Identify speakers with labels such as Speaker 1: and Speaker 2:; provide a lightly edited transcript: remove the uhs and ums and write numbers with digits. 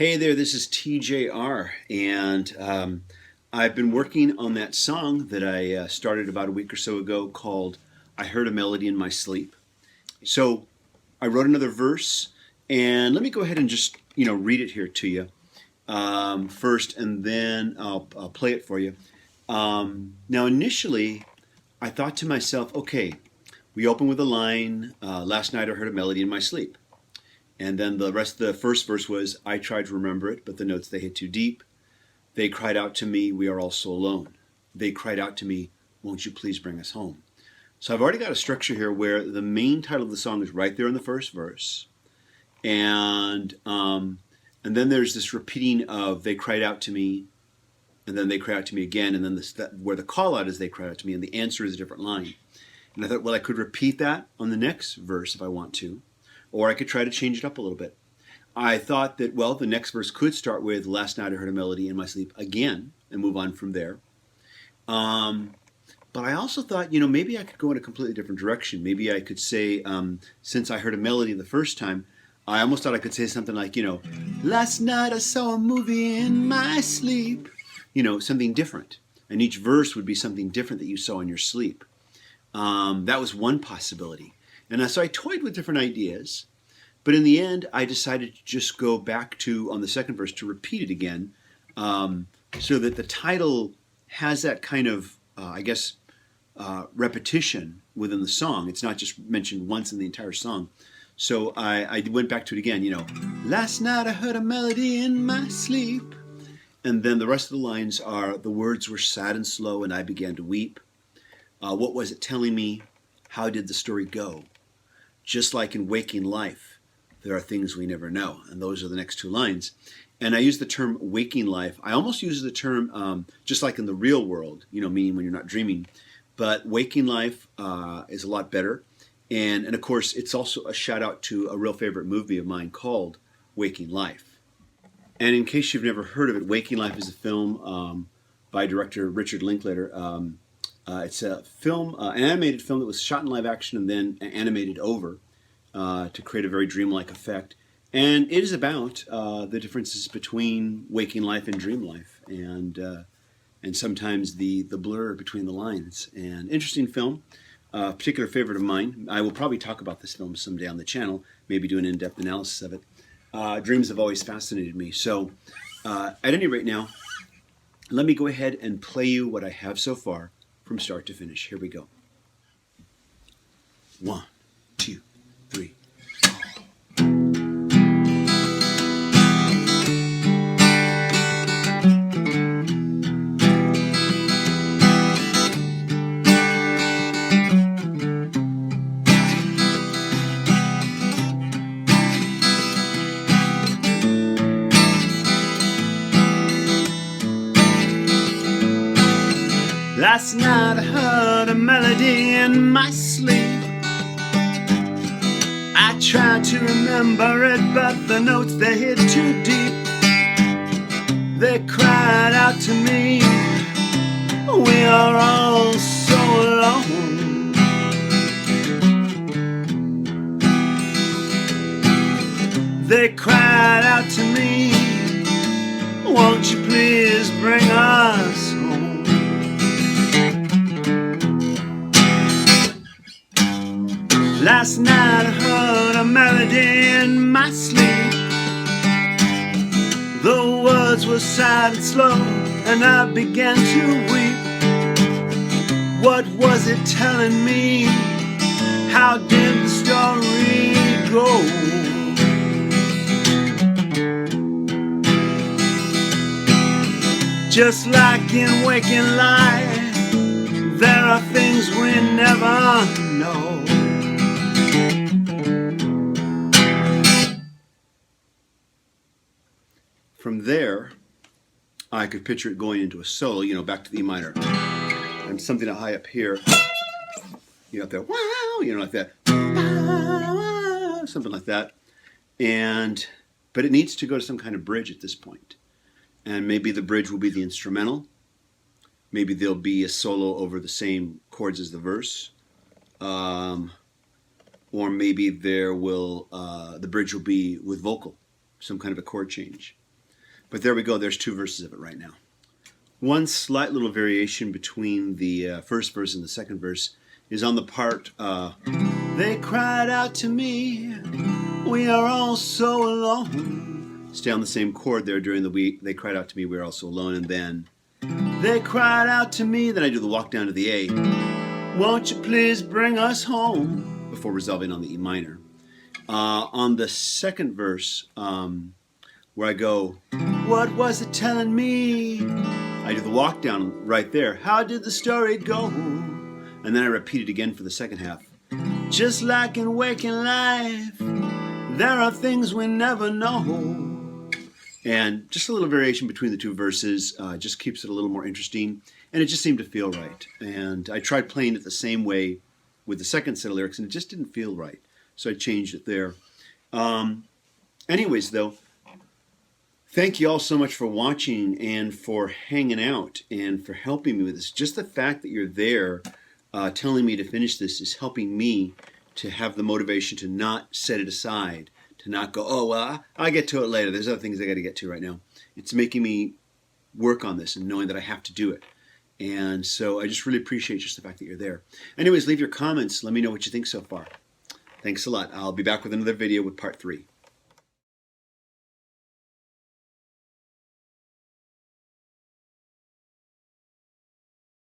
Speaker 1: Hey there, this is TJR, and I've been working on that song that I started about a week or so ago called I Heard a Melody in My Sleep. So I wrote another verse, and let me go ahead and just, read it here to you first, and then I'll play it for you. Now, initially, I thought to myself, okay, we open with a line, last night I heard a melody in my sleep. And then the rest of the first verse was, I tried to remember it, but the notes they hit too deep. They cried out to me, we are all so alone. They cried out to me, won't you please bring us home? So I've already got a structure here where the main title of the song is right there in the first verse. And then there's this repeating of they cried out to me, and then they cried out to me again, and then where the call out is they cried out to me, and the answer is a different line. And I thought, well, I could repeat that on the next verse if I want to, or I could try to change it up a little bit. I thought that, well, the next verse could start with last night I heard a melody in my sleep again and move on from there. But I also thought, maybe I could go in a completely different direction. Maybe I could say, since I heard a melody the first time, I almost thought I could say something like, last night I saw a movie in my sleep. Something different. And each verse would be something different that you saw in your sleep. That was one possibility. And so I toyed with different ideas. But in the end, I decided to just go back to, on the second verse, to repeat it again, so that the title has that kind of, repetition within the song. It's not just mentioned once in the entire song. So I went back to it again, last night I heard a melody in my sleep. And then the rest of the lines are, the words were sad and slow and I began to weep. What was it telling me? How did the story go? Just like in waking life, there are things we never know. And those are the next two lines. And I use the term waking life. I almost use the term just like in the real world, meaning when you're not dreaming. But waking life is a lot better. And of course, it's also a shout out to a real favorite movie of mine called Waking Life. And in case you've never heard of it, Waking Life is a film by director Richard Linklater. It's a film, an animated film that was shot in live action and then animated over to create a very dreamlike effect. And it is about the differences between waking life and dream life, and sometimes the blur between the lines. And interesting film, particular favorite of mine. I will probably talk about this film someday on the channel, maybe do an in-depth analysis of it. Dreams have always fascinated me. So at any rate now, let me go ahead and play you what I have so far from start to finish. Here we go. 1, 2, 3. Last night I heard a melody in my sleep. I tried to remember it, but the notes they hit too deep. They cried out to me, we are all so alone. They cried out to me, won't you please bring us home? Last night I heard a melody in my sleep. The words were sad and slow and I began to weep. What was it telling me? How did the story go? Just like in waking life, there are things we never know. From there, I could picture it going into a solo, back to the E minor. And something high up here, up there, wow, like that. Something like that. But it needs to go to some kind of bridge at this point. And maybe the bridge will be the instrumental. Maybe there'll be a solo over the same chords as the verse. Or maybe the bridge will be with vocal, some kind of a chord change. But there we go. There's 2 verses of it right now. One slight little variation between the first verse and the second verse is on the part, they cried out to me, we are all so alone. Stay on the same chord there during the week. They cried out to me, we are all so alone. And then, they cried out to me. Then I do the walk down to the A. Won't you please bring us home? Before resolving on the E minor. On the second verse, where I go, what was it telling me? I do the walk down right there. How did the story go? And then I repeat it again for the second half. Just like in waking life, there are things we never know. And just a little variation between the 2 verses just keeps it a little more interesting. And it just seemed to feel right. And I tried playing it the same way with the second set of lyrics, and it just didn't feel right. So I changed it there. Anyways, though, thank you all so much for watching and for hanging out and for helping me with this. Just the fact that you're there telling me to finish this is helping me to have the motivation to not set it aside, to not go, oh, well, I'll get to it later. There's other things I got to get to right now. It's making me work on this and knowing that I have to do it. And so I just really appreciate just the fact that you're there. Anyways, leave your comments. Let me know what you think so far. Thanks a lot. I'll be back with another video with part 3.